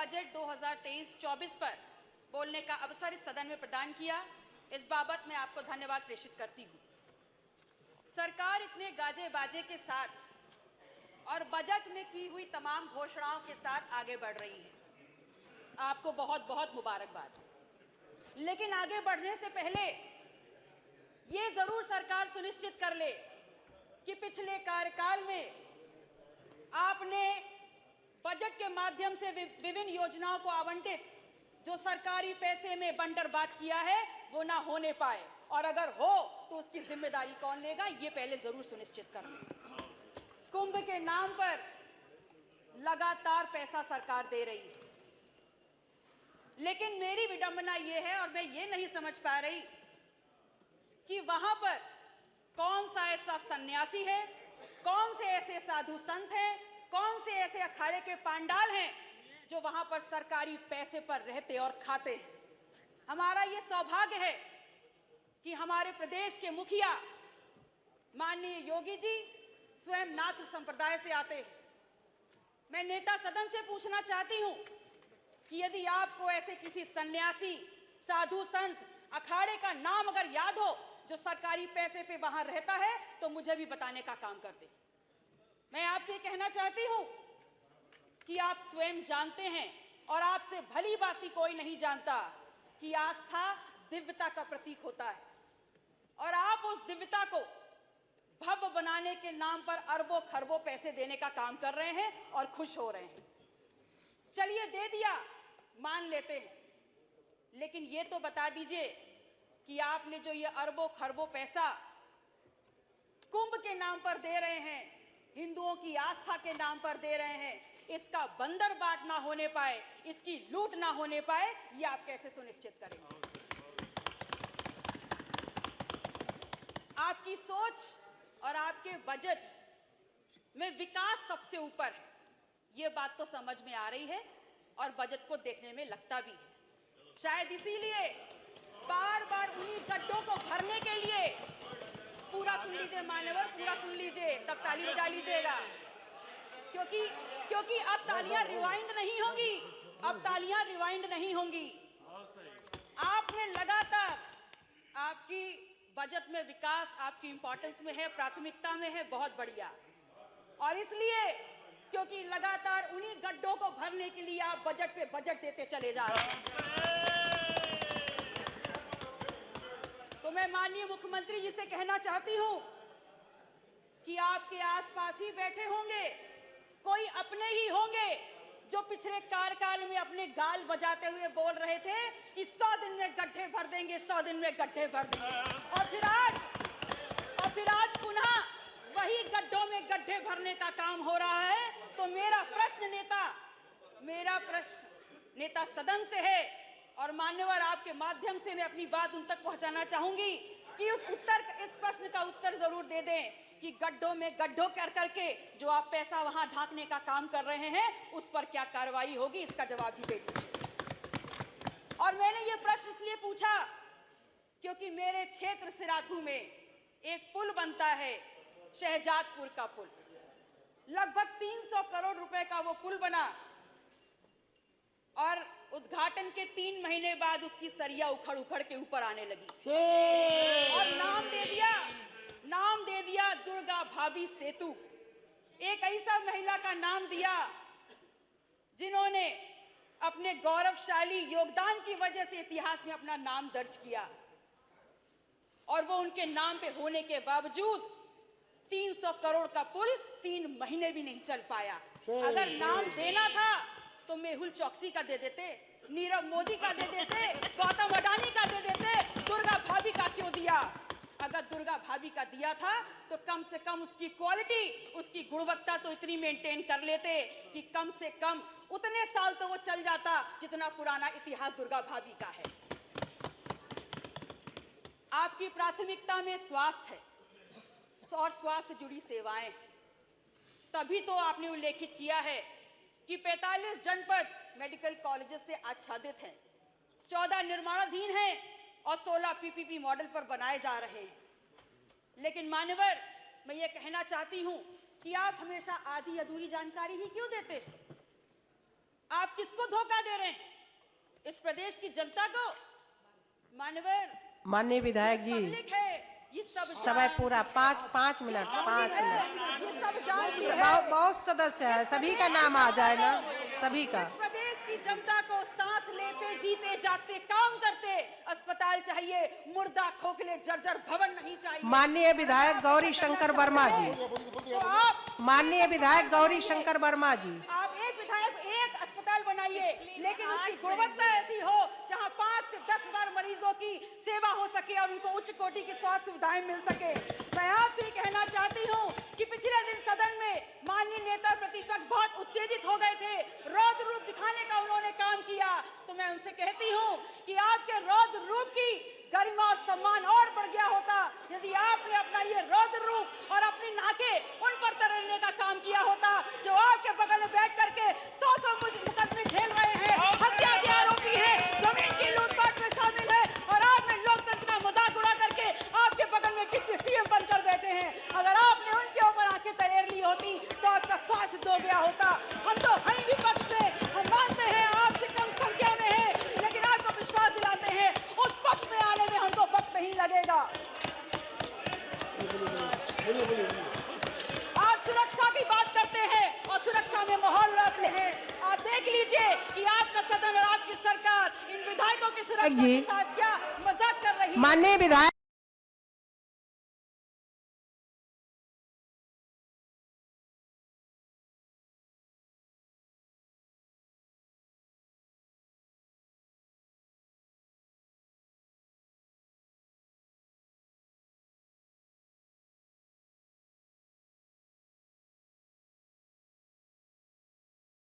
Budget 2023-24 पर बोलने का अवसर इस सदन में प्रदान किया, इस बाबत मैं आपको धन्यवाद प्रेषित करती हूँ। सरकार इतने गाजे बाजे के साथ और बजट में की हुई तमाम घोषणाओं के साथ आगे बढ़ रही है। आपको बहुत बहुत मुबारकबाद। लेकिन आगे बढ़ने से पहले ये जरूर सरकार सुनिश्चित कर ले कि पिछले कार्यकाल में आपने बजट के माध्यम से विभिन्न योजनाओं को आवंटित जो सरकारी पैसे में बंटरबांट किया है वो ना होने पाए, और अगर हो तो उसकी जिम्मेदारी कौन लेगा, ये पहले जरूर सुनिश्चित कर ले। कुंभ के नाम पर लगातार पैसा सरकार दे रही है, लेकिन मेरी विडंबना ये है और मैं ये नहीं समझ पा रही कि वहां पर कौन सा ऐसा सन्यासी है, कौन से ऐसे साधु संत हैं, कौन से ऐसे अखाड़े के पांडाल हैं जो वहां पर सरकारी पैसे पर रहते और खाते हैं। हमारा ये सौभाग्य है कि हमारे प्रदेश के मुखिया माननीय योगी जी स्वयं नाथ संप्रदाय से आते हैं। मैं नेता सदन से पूछना चाहती हूं कि यदि आपको ऐसे किसी सन्यासी, साधु संत, अखाड़े का नाम अगर याद हो जो सरकारी पैसे पे वहां रहता है तो मुझे भी बताने का काम कर दे। मैं आपसे कहना चाहती हूं कि आप स्वयं जानते हैं और आपसे भली भांति कोई नहीं जानता कि आस्था दिव्यता का प्रतीक होता है, और आप उस दिव्यता को भव्य बनाने के नाम पर अरबों खरबों पैसे देने का काम कर रहे हैं और खुश हो रहे हैं। चलिए दे दिया, मान लेते हैं, लेकिन ये तो बता दीजिए कि आपने जो ये अरबों खरबों पैसा कुंभ के नाम पर दे रहे हैं, हिंदुओं की आस्था के नाम पर दे रहे हैं, इसका बंदरबाट ना होने पाए, इसकी लूट ना होने पाए, ये आप कैसे सुनिश्चित करेंगे? आपकी सोच और आपके बजट में विकास सबसे ऊपर है, ये बात तो समझ में आ रही है और बजट को देखने में लगता भी है। शायद इसीलिए बार बार उन्हीं गड्ढों को भरने के लिए, पूरा सुन लीजिए मान्यवर, पूरा सुन लीजिए, तब ताली बजा लीजिएगा, क्योंकि अब तालियां रिवाइंड नहीं होंगी, अब तालियां रिवाइंड नहीं होंगी। आपने लगातार, आपकी बजट में विकास आपकी इंपॉर्टेंस में है, प्राथमिकता में है, बहुत बढ़िया। और इसलिए क्योंकि लगातार उन्हीं गड्ढों को भरने के लिए आप बजट पे बजट देते चले जा रहे हैं। तो मैं माननीय मुख्यमंत्री जी से कहना चाहती हूं कि आपके आसपास ही बैठे होंगे कोई अपने ही होंगे जो पिछले कार्यकाल में अपने गाल बजाते हुए बोल रहे थे कि 100 दिन में गड्ढे भर देंगे, 100 दिन में गड्ढे भर देंगे, और फिर आज पुनः वही गड्ढों में गड्ढे भरने का काम हो रहा है। तो मेरा प्रश्न नेता सदन से है, और मान्यवर आपके माध्यम से मैं अपनी बात उन तक पहुंचाना चाहूंगी कि इस प्रश्न का उत्तर जरूर दे दें कि गड्ढों में गड्ढों कर करके जो आप पैसा वहां ढांकने का काम कर रहे हैं उस पर क्या कार्रवाई होगी, इसका जवाब भी दे दीजिए। और मैंने ये प्रश्न इसलिए पूछा क्योंकि मेरे क्षेत्र सिराथू में एक पुल बनता है, शहजादपुर का पुल, लगभग 300 करोड़ रुपए का वो पुल बना, और उद्घाटन के 3 महीने बाद उसकी सरिया उखड़ उखड़ के ऊपर आने लगी और नाम दे दिया दुर्गा भाभी सेतु। एक ऐसा महिला का नाम दिया जिन्होंने अपने गौरवशाली योगदान की वजह से इतिहास में अपना नाम दर्ज किया, और वो उनके नाम पे होने के बावजूद 300 करोड़ का पुल 3 महीने भी नहीं चल पाया। अगर नाम देना था तो मेहुल चौकसी का दे देते, नीरव मोदी का दे देते, गौतम अडानी का दे देते, दुर्गा भाभी का क्यों दिया? अगर दुर्गा भाभी का दिया था तो कम से कम उसकी क्वालिटी, उसकी गुणवत्ता तो इतनी मेंटेन कर लेते कि कम से कम उतने साल तो वो चल जाता जितना पुराना इतिहास दुर्गा भाभी का है। आपकी प्राथमिकता में स्वास्थ्य है और स्वास्थ्य से जुड़ी सेवाएं, तभी तो आपने उल्लेखित किया है कि 45 जनपद मेडिकल कॉलेजेस से आच्छादित हैं, 14 निर्माणाधीन हैं और 16 पीपीपी मॉडल पर बनाए जा रहे हैं। लेकिन मान्यवर, मैं ये कहना चाहती हूं कि आप हमेशा आधी अधूरी जानकारी ही क्यों देते हैं? आप किसको धोखा दे रहे हैं? इस प्रदेश की जनता को? माननीय विधायक जी, पब्लिक है, ये सब समय पूरा 5 मिनट। ये सब जानती है। बहुत सदस्य है, सभी का नाम आ जाए ना, सभी का। इस प्रदेश की जनता को सांस लेते जीते जागते काम करते अस्पताल चाहिए, मुर्दा खोखले जर्जर भवन नहीं चाहिए। माननीय विधायक गौरी शंकर वर्मा जी, तो आप माननीय विधायक गौरी शंकर वर्मा जी, आप एक विधायक एक अस्पताल बनाइए, लेकिन उसकी गुणवत्ता ऐसी हो जहां 5 से 10 हजार मरीजों की सेवा हो सके और उनको उच्च कोटि की स्वास्थ्य सुविधाएं मिल सके। मैं आपसे कहना चाहती हूं कि पिछले दिन सदन में माननीय नेता प्रतिपक्ष बहुत उत्तेजित हो गए थे, रौद्र रूप दिखाने का उन्होंने काम किया। तो मैं उनसे कहती हूं कि आपके रौद्र रूप की गरिमा और सम्मान और बढ़ गया होता यदि आपने अपना ये रौद्र रूप और अपनी नाके उन पर तरने का काम किया होता जो आपके बगल में बैठ करके 100 मुकदमे झेल रहे हैं, हत्या के आरोपी हैं, जमीन की लूटपाट में शामिल है और आपने लोकतंत्र का मजाक उड़ा करके आपके बगल में डिप्टी सीएम बनकर बैठे हैं। अगर आपने उनके ऊपर आंखें तरेर ली होती तो आपका स्वास्थ्य दो गया होता। हम तो हैं विपक्ष में, हम मानते हैं आपसे कम संख्या में है, लेकिन आपको विश्वास दिलाते हैं उस पक्ष में आने में हमको वक्त नहीं लगेगा। आप सुरक्षा की बात करते हैं और सुरक्षा में माहौल लाते हैं। आप देख लीजिए कि आपका सदन और आपकी सरकार इन विधायकों की सुरक्षा के साथ क्या मजाक कर रही है। माननीय विधायक